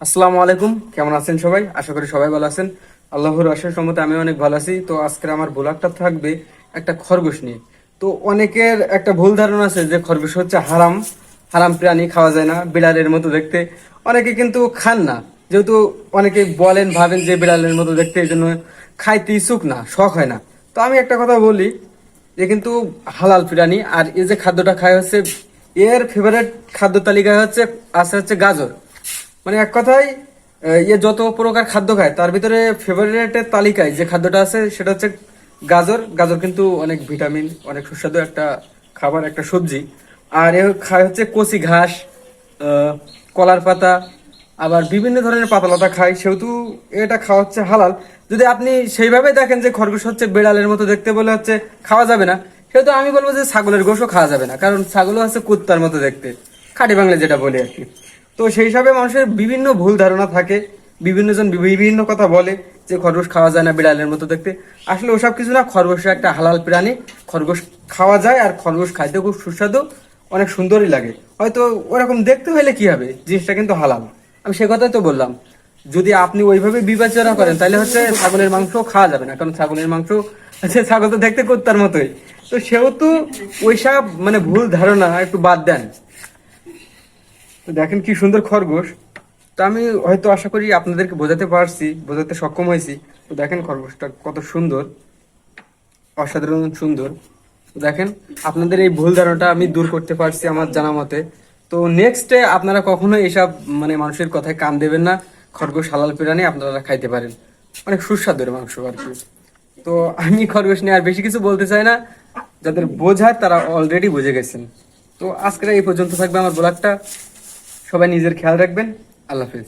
আসসালামু আলাইকুম, কেমন আছেন সবাই? আশা করি সবাই ভালো আছেন। আল্লাহর অশেষ রহমতে আমি অনেক ভালো আছি। তো আজকের আমার ব্লগটা থাকবে একটা খরগোশ নিয়ে। তো অনেকের একটা ভুল ধারণা আছে যে খরগোশ হচ্ছে হারাম, হারাম প্রাণী, খাওয়া যায় না, বিড়ালের মতো দেখতে। অনেকে কিন্তু খান না, যেহেতু অনেকে বলেন ভাবেন যে বিড়ালের মতো দেখতে, এই জন্য খাইতে ইচ্ছুক না, শখ হয় না। তো আমি একটা কথা বলি, যে কিন্তু হালাল প্রাণী। আর এই যে খাদ্যটা খায় হচ্ছে, এর ফেভারিট খাদ্য তালিকায় হচ্ছে গাজর। মানে এক কথায় ইয়ে যত প্রকার খাদ্য খায় তার ভিতরে ফেভারিটের তালিকায় যে খাদ্যটা আছে সেটা হচ্ছে গাজর। গাজর কিন্তু অনেক ভিটামিন, অনেক সুস্বাদু একটা খাবার, একটা সবজি। আর এ খায় হচ্ছে কচি ঘাস, কলার পাতা, আবার বিভিন্ন ধরনের পাতালতা খায়, সেহেতু এটা খাওয়া হচ্ছে হালাল। যদি আপনি সেইভাবে দেখেন যে খরগোশ হচ্ছে বিড়ালের মতো দেখতে বলে হচ্ছে খাওয়া যাবে না, সেহেতু আমি বলবো যে ছাগলের গোশও খাওয়া যাবে না, কারণ ছাগলও হচ্ছে কুত্তার মতো দেখতে, খাঁটি বাংলা যেটা বলি আর কি। তো সেই হিসাবে মানুষের বিভিন্ন ভুল ধারণা থাকে, বিভিন্ন জন বিভিন্ন কথা বলে যে খরগোশ খাওয়া যায় না, বিড়ালের মতো দেখতে। আসলে ওসব কিছু না, খরগোশ একটা হালাল প্রাণী, খরগোশ খাওয়া যায়। আর খরগোশ খাইতে খুব সুস্বাদু, অনেক সুন্দরই লাগে। হয়তো ওরকম দেখতে হলে কি হবে, জিনিসটা কিন্তু হালাল। আমি সে কথাই তো বললাম। যদি আপনি ওইভাবে বিবেচনা করেন তাহলে হচ্ছে ছাগলের মাংস খাওয়া যাবে না, কারণ ছাগলের মাংস হচ্ছে, ছাগল তো দেখতে কুত্তার মতোই। তো সেহেতু ওইসব মানে ভুল ধারণা একটু বাদ দেন। তো দেখেন কি সুন্দর খরগোশ। তো আমি হয়তো আশা করি আপনাদেরকে বোঝাতে পারছি, বোঝাতে সক্ষম হয়েছি। তো দেখেন খরগোশটা কত সুন্দর, অসাধারণ সুন্দর। তো দেখেন, আপনাদের এই ভুল ধারণাটা আমি দূর করতে পারছি আমার জানা মতে। তো নেক্সটে আপনারা কখনো এসব মানে মানুষের কথায় কান দেবেন না। খরগোশ হালাল প্রাণী, আপনারা খাইতে পারেন, অনেক সুস্বাদুর মাংস আর কি। তো আমি খরগোশ নিয়ে আর বেশি কিছু বলতে চাই না, যাদের বোঝার তারা অলরেডি বুঝে গেছেন। তো আজকের এই পর্যন্ত থাকবে আমার ব্লগটা। সবাই নিজের খেয়াল রাখবেন। আল্লাহ হাফেজ।